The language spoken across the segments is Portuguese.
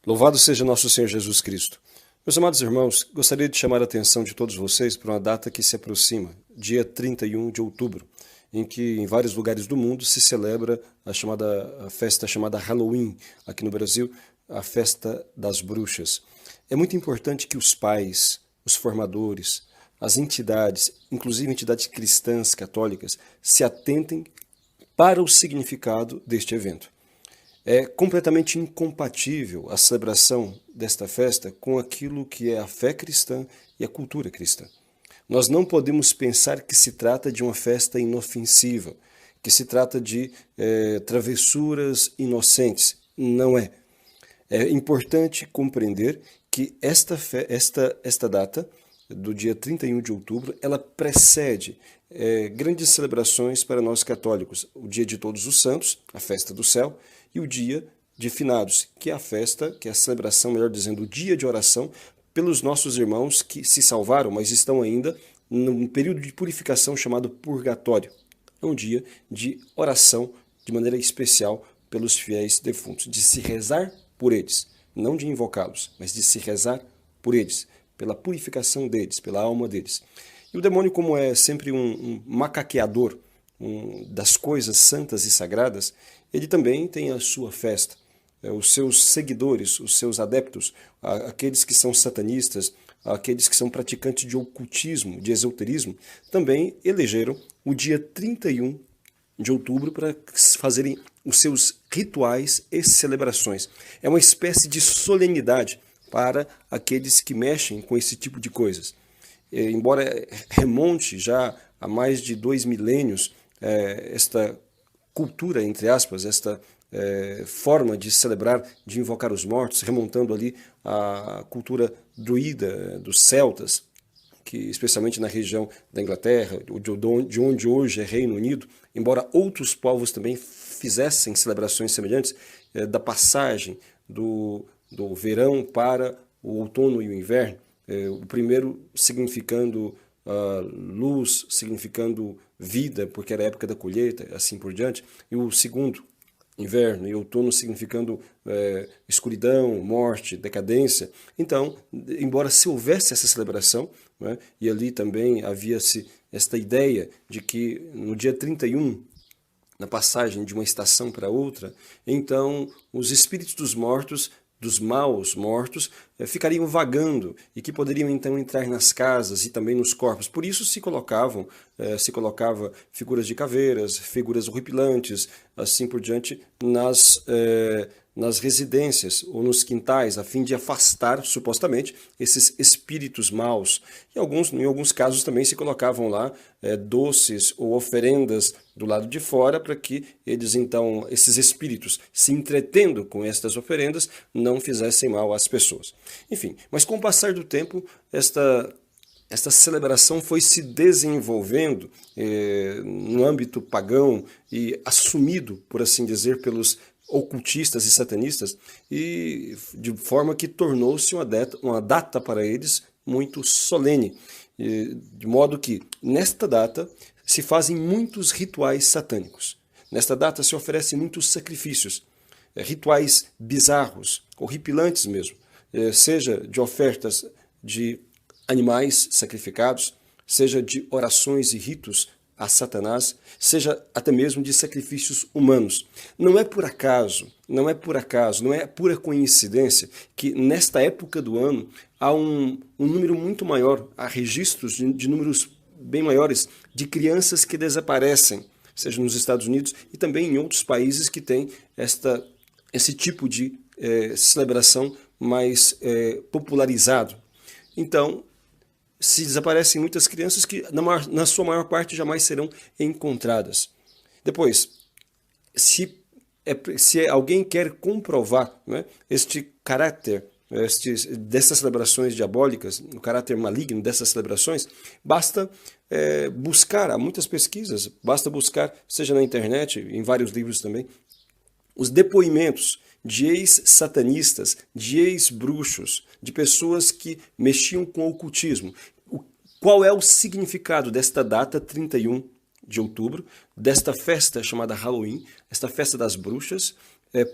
Louvado seja nosso Senhor Jesus Cristo. Meus amados irmãos, gostaria de chamar a atenção de todos vocês para uma data que se aproxima, dia 31 de outubro, em que em vários lugares do mundo se celebra a festa chamada Halloween, aqui no Brasil, a festa das bruxas. É muito importante que os pais, os formadores, as entidades, inclusive entidades cristãs católicas, se atentem para o significado deste evento. É completamente incompatível a celebração desta festa com aquilo que é a fé cristã e a cultura cristã. Nós não podemos pensar que se trata de uma festa inofensiva, que se trata de travessuras inocentes. Não é. É importante compreender que esta data, do dia 31 de outubro, ela precede grandes celebrações para nós católicos. O dia de Todos os Santos, a festa do céu, e o dia de Finados, que é a festa, que é a celebração, melhor dizendo, o dia de oração pelos nossos irmãos que se salvaram, mas estão ainda num período de purificação chamado purgatório. É um dia de oração de maneira especial pelos fiéis defuntos, de se rezar por eles, não de invocá-los, mas de se rezar por eles, pela purificação deles, pela alma deles. E o demônio, como é sempre um macaqueador das coisas santas e sagradas, ele também tem a sua festa. Os seus seguidores, os seus adeptos, aqueles que são satanistas, aqueles que são praticantes de ocultismo, de esoterismo, também elegeram o dia 31 de outubro para fazerem os seus rituais e celebrações. É uma espécie de solenidade para aqueles que mexem com esse tipo de coisas. Embora remonte já a mais de 2 milênios esta cultura, entre aspas, esta forma de celebrar, de invocar os mortos, remontando ali à cultura druida dos celtas, que especialmente na região da Inglaterra, de onde hoje é Reino Unido, embora outros povos também fizessem celebrações semelhantes, da passagem do verão para o outono e o inverno, o primeiro significando luz, significando vida, porque era a época da colheita, assim por diante, e o segundo, inverno, e outono significando escuridão, morte, decadência. Então, embora se houvesse essa celebração, né, e ali também havia-se esta ideia de que no dia 31, na passagem de uma estação para outra, então os espíritos dos mortos, dos maus mortos, ficariam vagando e que poderiam então entrar nas casas e também nos corpos. Por isso se colocava figuras de caveiras, figuras horripilantes, assim por diante, nas residências ou nos quintais, a fim de afastar, supostamente, esses espíritos maus. Em alguns casos também se colocavam lá doces ou oferendas do lado de fora para que eles, então, esses espíritos, se entretendo com estas oferendas, não fizessem mal às pessoas. Enfim, mas com o passar do tempo, esta celebração foi se desenvolvendo no âmbito pagão e assumido, por assim dizer, pelos ocultistas e satanistas, e de forma que tornou-se uma data para eles muito solene, de modo que nesta data se fazem muitos rituais satânicos. Nesta data se oferecem muitos sacrifícios, rituais bizarros, horripilantes mesmo, seja de ofertas de animais sacrificados, seja de orações e ritos a Satanás, seja até mesmo de sacrifícios humanos. Não é por acaso, não é pura coincidência que nesta época do ano há um número muito maior, há registros de números bem maiores de crianças que desaparecem, seja nos Estados Unidos e também em outros países que têm esse tipo de celebração mais popularizado. Então, se desaparecem muitas crianças que, na sua maior parte, jamais serão encontradas. Depois, se alguém quer comprovar, né, este caráter dessas celebrações diabólicas, o caráter maligno dessas celebrações, basta buscar, há muitas pesquisas, basta buscar, seja na internet, em vários livros também, os depoimentos de ex-satanistas, de ex-bruxos, de pessoas que mexiam com o ocultismo. Qual é o significado desta data, 31 de outubro, desta festa chamada Halloween, esta festa das bruxas,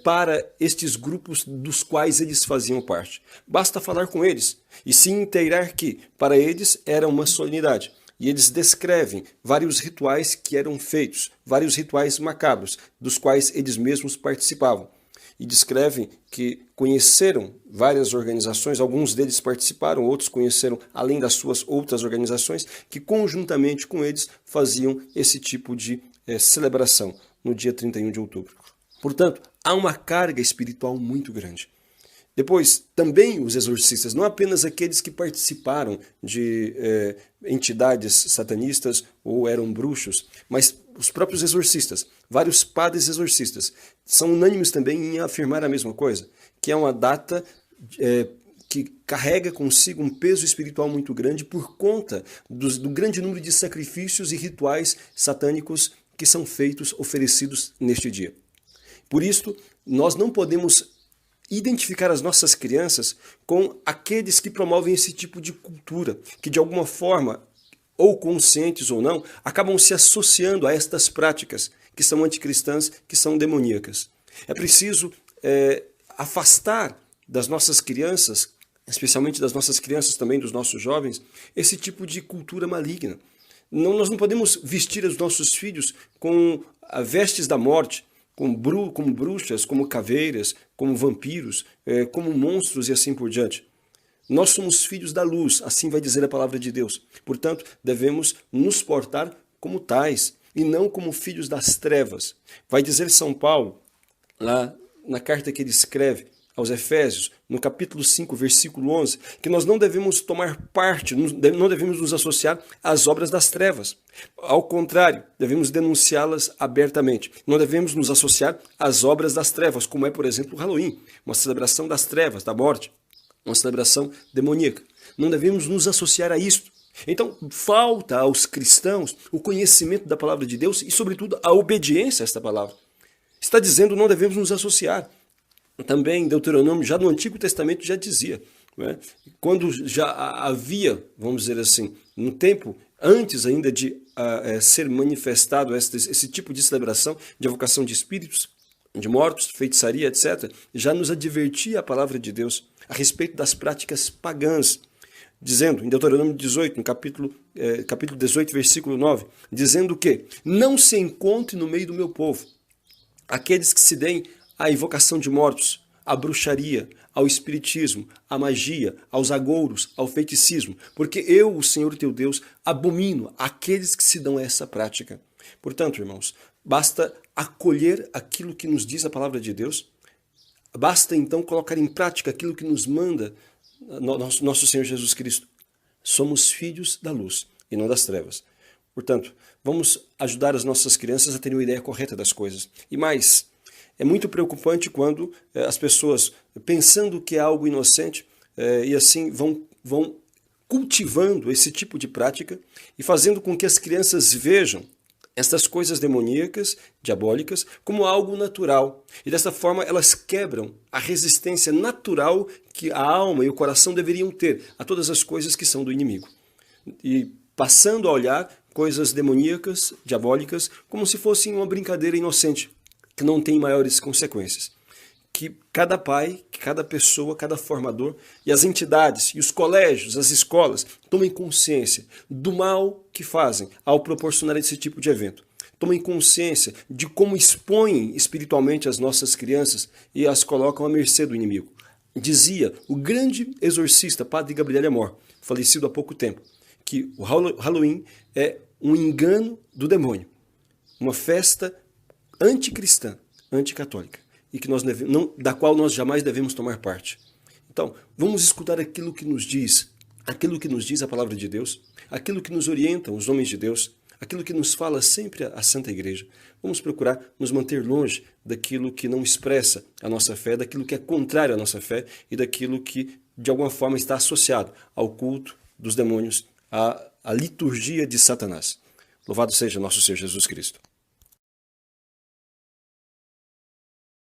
para estes grupos dos quais eles faziam parte. Basta falar com eles e se inteirar que, para eles, era uma solenidade. E eles descrevem vários rituais que eram feitos, vários rituais macabros, dos quais eles mesmos participavam. E descrevem que conheceram várias organizações, alguns deles participaram, outros conheceram além das suas outras organizações, que conjuntamente com eles faziam esse tipo de celebração no dia 31 de outubro. Portanto, há uma carga espiritual muito grande. Depois, também os exorcistas, não apenas aqueles que participaram de entidades satanistas ou eram bruxos, mas os próprios exorcistas, vários padres exorcistas, são unânimes também em afirmar a mesma coisa, que é uma data que carrega consigo um peso espiritual muito grande por conta do grande número de sacrifícios e rituais satânicos que são feitos, oferecidos neste dia. Por isso, nós não podemos identificar as nossas crianças com aqueles que promovem esse tipo de cultura, que de alguma forma, ou conscientes ou não, acabam se associando a estas práticas que são anticristãs, que são demoníacas. É preciso afastar das nossas crianças, especialmente das nossas crianças também, dos nossos jovens, esse tipo de cultura maligna. Nós não podemos vestir os nossos filhos com vestes da morte, como bruxas, como caveiras, como vampiros, como monstros e assim por diante. Nós somos filhos da luz, assim vai dizer a palavra de Deus. Portanto, devemos nos portar como tais e não como filhos das trevas. Vai dizer São Paulo, lá na carta que ele escreve aos Efésios, no capítulo 5, versículo 11, que nós não devemos tomar parte, não devemos nos associar às obras das trevas. Ao contrário, devemos denunciá-las abertamente. Não devemos nos associar às obras das trevas, como é, por exemplo, o Halloween, uma celebração das trevas, da morte, uma celebração demoníaca. Não devemos nos associar a isto. Então, falta aos cristãos o conhecimento da palavra de Deus e, sobretudo, a obediência a esta palavra. Está dizendo não devemos nos associar. Também Deuteronômio, já no Antigo Testamento, já dizia, né? Quando já havia, vamos dizer assim, no tempo antes ainda de ser manifestado esse tipo de celebração de evocação de espíritos, de mortos, feitiçaria, etc., já nos advertia a palavra de Deus a respeito das práticas pagãs, dizendo, em Deuteronômio 18, no capítulo 18, versículo 9, dizendo que não se encontre no meio do meu povo aqueles que se deem à invocação de mortos, à bruxaria, ao espiritismo, à magia, aos agouros, ao feiticismo, porque eu, o Senhor teu Deus, abomino aqueles que se dão a essa prática. Portanto, irmãos, basta acolher aquilo que nos diz a palavra de Deus, basta então colocar em prática aquilo que nos manda nosso Senhor Jesus Cristo. Somos filhos da luz e não das trevas. Portanto, vamos ajudar as nossas crianças a terem uma ideia correta das coisas. E mais, é muito preocupante quando as pessoas, pensando que é algo inocente, e assim vão cultivando esse tipo de prática e fazendo com que as crianças vejam estas coisas demoníacas, diabólicas, como algo natural. E dessa forma elas quebram a resistência natural que a alma e o coração deveriam ter a todas as coisas que são do inimigo. E passando a olhar coisas demoníacas, diabólicas, como se fossem uma brincadeira inocente, que não tem maiores consequências. Que cada pai, que cada pessoa, cada formador e as entidades e os colégios, as escolas, tomem consciência do mal que fazem ao proporcionar esse tipo de evento. Tomem consciência de como expõem espiritualmente as nossas crianças e as colocam à mercê do inimigo. Dizia o grande exorcista, Padre Gabriel Amor, falecido há pouco tempo, que o Halloween é um engano do demônio, uma festa anticristã, anticatólica, e que da qual nós jamais devemos tomar parte. Então, vamos escutar aquilo que nos diz a palavra de Deus, aquilo que nos orienta os homens de Deus, aquilo que nos fala sempre a Santa Igreja. Vamos procurar nos manter longe daquilo que não expressa a nossa fé, daquilo que é contrário à nossa fé e daquilo que, de alguma forma, está associado ao culto dos demônios, à liturgia de Satanás. Louvado seja nosso Senhor Jesus Cristo.